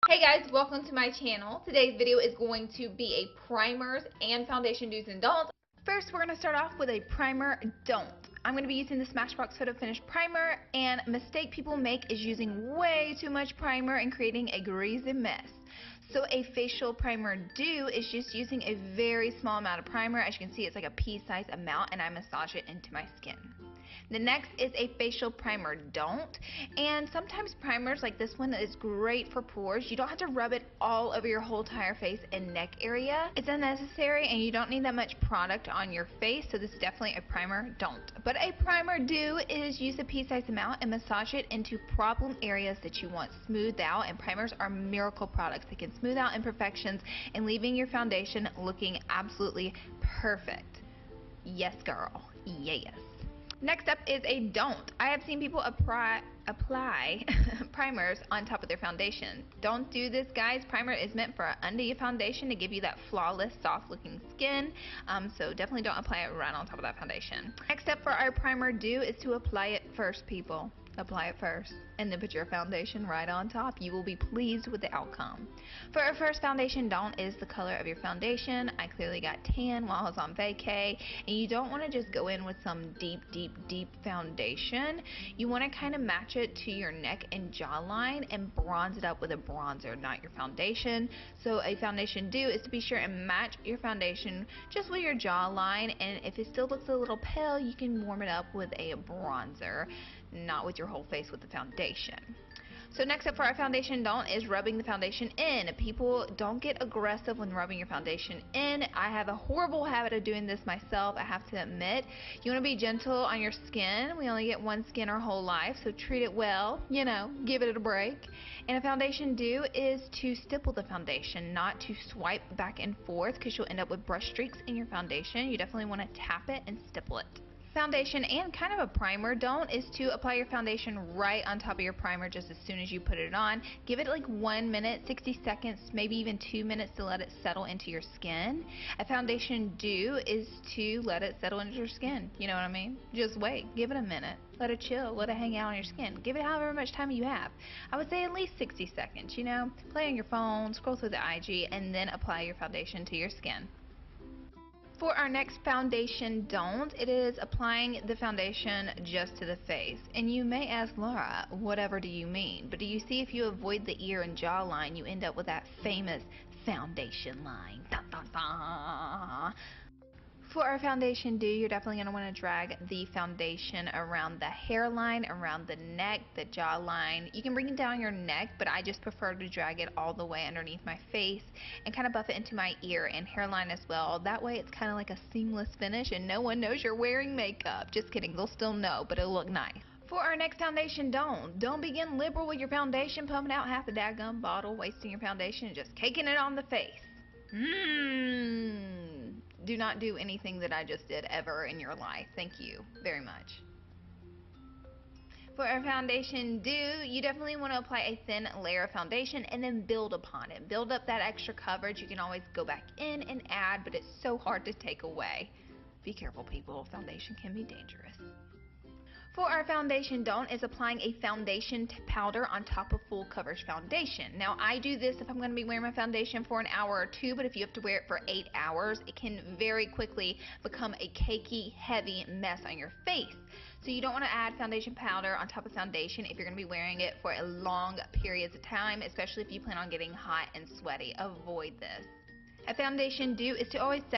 Hey guys, welcome to my channel. Today's video is going to be a primers and foundation do's and don'ts. First, we're going to start off with a primer don't. I'm going to be using the Smashbox Photo Finish Primer, and a mistake people make is using way too much primer and creating a greasy mess. So a facial primer do is just using a very small amount of primer. As you can see, it's like a pea-sized amount, and I massage it into my skin. The next is a facial primer don't, and sometimes primers like this one is great for pores. You don't have to rub it all over your whole entire face and neck area. It's unnecessary and you don't need that much product on your face, so this is definitely a primer don't. But a primer do is use a pea-sized amount and massage it into problem areas that you want smoothed out, and primers are miracle products. They can smooth out imperfections and leaving your foundation looking absolutely perfect. Yes girl, yes. Next up is a don't. I have seen people apply primers on top of their foundation. Don't do this, guys. Primer is meant for under your foundation to give you that flawless, soft looking skin. So definitely don't apply it right on top of that foundation. Next step for our primer do is to apply it first, people. Apply it first and then put your foundation right on top. You will be pleased with the outcome. For our first foundation don't is the color of your foundation. I clearly got tan while I was on vacay, and you don't want to just go in with some deep foundation. You want to kind of match it to your neck and jawline and bronze it up with a bronzer, not your foundation. So a foundation do is to be sure and match your foundation just with your jawline, and if it still looks a little pale, you can warm it up with a bronzer, not with your whole face with the foundation. So next up for our foundation don't is rubbing the foundation in. People, don't get aggressive when rubbing your foundation in. I have a horrible habit of doing this myself, I have to admit. You want to be gentle on your skin. We only get one skin our whole life, so treat it well, you know, give it a break. And a foundation do is to stipple the foundation, not to swipe back and forth, because you'll end up with brush streaks in your foundation. You definitely want to tap it and stipple it. Foundation and kind of a primer don't is to apply your foundation right on top of your primer just as soon as you put it on. Give it like 1 minute, 60 seconds, maybe even 2 minutes to let it settle into your skin. A foundation do is to let it settle into your skin. You know what I mean? Just wait. Give it a minute. Let it chill. Let it hang out on your skin. Give it however much time you have. I would say at least 60 seconds, you know. Play on your phone, scroll through the IG, and then apply your foundation to your skin. For our next foundation don't, it is applying the foundation just to the face. And you may ask, Laura, whatever do you mean? But do you see, if you avoid the ear and jawline, you end up with that famous foundation line. Dun, dun, dun. For our foundation do, you're definitely going to want to drag the foundation around the hairline, around the neck, the jawline. You can bring it down your neck, but I just prefer to drag it all the way underneath my face and kind of buff it into my ear and hairline as well. That way it's kind of like a seamless finish and no one knows you're wearing makeup. Just kidding, they'll still know, but it'll look nice. For our next foundation don't begin liberal with your foundation, pumping out half the daggum bottle, wasting your foundation, and just caking it on the face. Do not do anything that I just did ever in your life. Thank you very much. For our foundation do, you definitely want to apply a thin layer of foundation and then build upon it. Build up that extra coverage. You can always go back in and add, but it's so hard to take away. Be careful, people. Foundation can be dangerous. For our foundation don't is applying a foundation powder on top of full coverage foundation. Now I do this if I'm going to be wearing my foundation for an hour or two, but if you have to wear it for 8 hours, it can very quickly become a cakey, heavy mess on your face. So you don't want to add foundation powder on top of foundation if you're going to be wearing it for a long periods of time, especially if you plan on getting hot and sweaty. Avoid this. A foundation do is to always set